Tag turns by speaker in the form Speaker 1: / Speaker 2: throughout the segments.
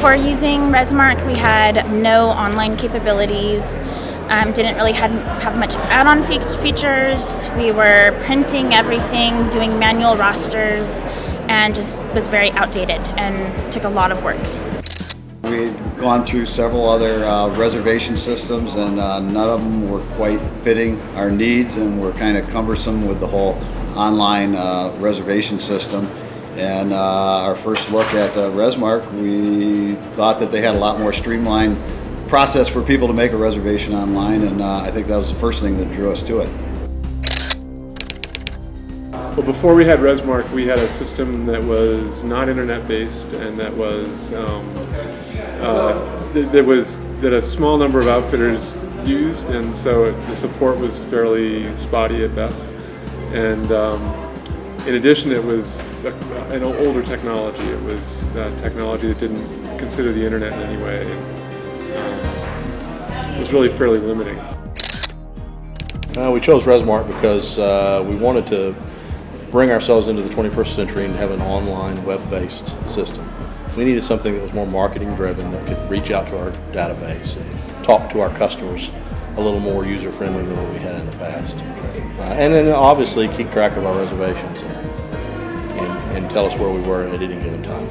Speaker 1: Before using RESMARK, we had no online capabilities, didn't really have much add-on features. We were printing everything, doing manual rosters, and just was very outdated and took a lot of work.
Speaker 2: We had gone through several other reservation systems, and none of them were quite fitting our needs and were kind of cumbersome with the whole online reservation system. And our first look at RESMARK, we thought that they had a lot more streamlined process for people to make a reservation online, and I think that was the first thing that drew us to it.
Speaker 3: Well, before we had RESMARK, we had a system that was not internet based, and that was that a small number of outfitters used, and so the support was fairly spotty at best. And in addition, it was an older technology. It was technology that didn't consider the internet in any way. It was really fairly limiting.
Speaker 4: We chose RESMARK because we wanted to bring ourselves into the 21st century and have an online web-based system. We needed something that was more marketing driven, that could reach out to our database and talk to our customers a little more user-friendly than what we had in the past. And then obviously keep track of our reservations and tell us where we were at any given time.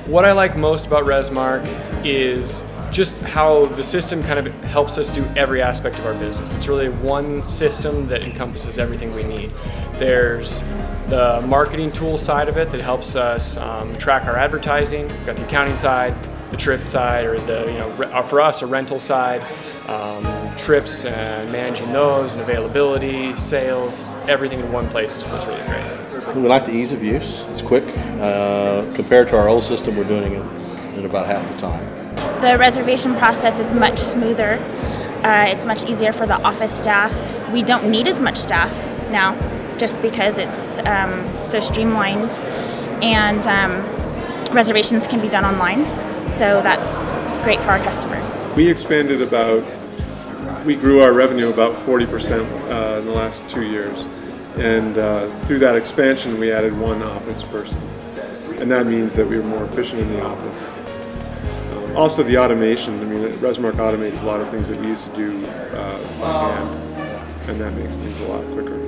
Speaker 5: What I like most about RESMARK is just how the system kind of helps us do every aspect of our business. It's really one system that encompasses everything we need. There's the marketing tool side of it that helps us track our advertising. We've got the accounting side, the trip side, or the for us a rental side, trips and managing those, and availability, sales, everything in one place is what's really great.
Speaker 4: We like the ease of use. It's quick. Compared to our old system, we're doing it in about half the time.
Speaker 1: The reservation process is much smoother. It's much easier for the office staff. We don't need as much staff now, just because it's so streamlined, and reservations can be done online, so that's great for our customers.
Speaker 3: We grew our revenue about 40% in the last 2 years, and through that expansion we added one office person, and that means that we were more efficient in the office. Also the automation, I mean, RESMARK automates a lot of things that we used to do by hand, and that makes things a lot quicker.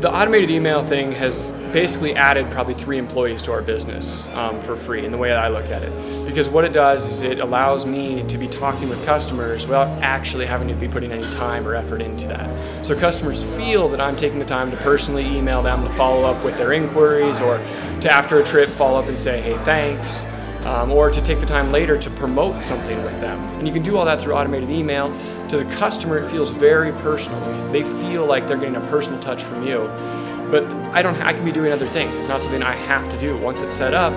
Speaker 5: The automated email thing has basically added probably 3 employees to our business for free, in the way I look at it. Because what it does is it allows me to be talking with customers without actually having to be putting any time or effort into that. So customers feel that I'm taking the time to personally email them to follow up with their inquiries, or to, after a trip, follow up and say, hey, thanks. Or to take the time later to promote something with them. And you can do all that through automated email. To the customer, it feels very personal. They feel like they're getting a personal touch from you. But I can be doing other things. It's not something I have to do. Once it's set up,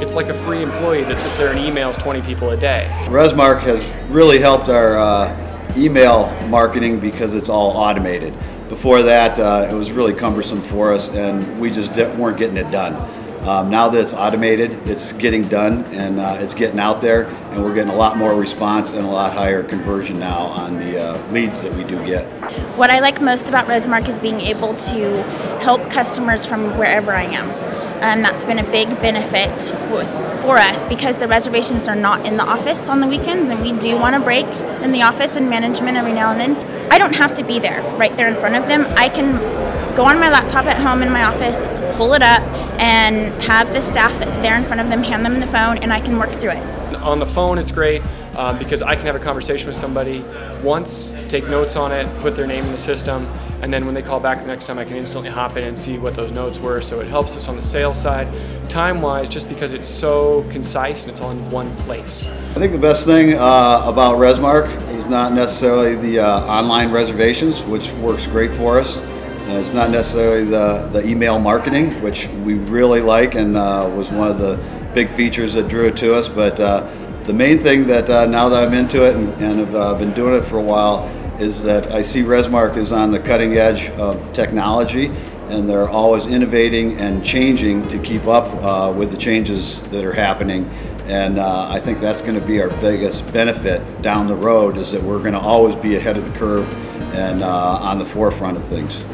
Speaker 5: it's like a free employee that sits there and emails 20 people a day.
Speaker 2: RESMARK has really helped our email marketing because it's all automated. Before that, it was really cumbersome for us, and we just weren't getting it done. Now that it's automated, it's getting done, and it's getting out there, and we're getting a lot more response and a lot higher conversion now on the leads that we do get.
Speaker 1: What I like most about RESMARK is being able to help customers from wherever I am. That's been a big benefit for us, because the reservations are not in the office on the weekends, and we do want a break in the office and management every now and then. I don't have to be there, right there in front of them. I can go on my laptop at home in my office, pull it up, and have the staff that's there in front of them hand them the phone, and I can work through it.
Speaker 5: On the phone, it's great because I can have a conversation with somebody once, take notes on it, put their name in the system, and then when they call back the next time, I can instantly hop in and see what those notes were. So it helps us on the sales side. Time-wise, just because it's so concise and it's all in one place.
Speaker 2: I think the best thing about RESMARK is not necessarily the online reservations, which works great for us. It's not necessarily the email marketing, which we really like and was one of the big features that drew it to us. But the main thing that now that I'm into it and have been doing it for a while is that I see RESMARK is on the cutting edge of technology, and they're always innovating and changing to keep up with the changes that are happening. And I think that's going to be our biggest benefit down the road, is that we're going to always be ahead of the curve and on the forefront of things.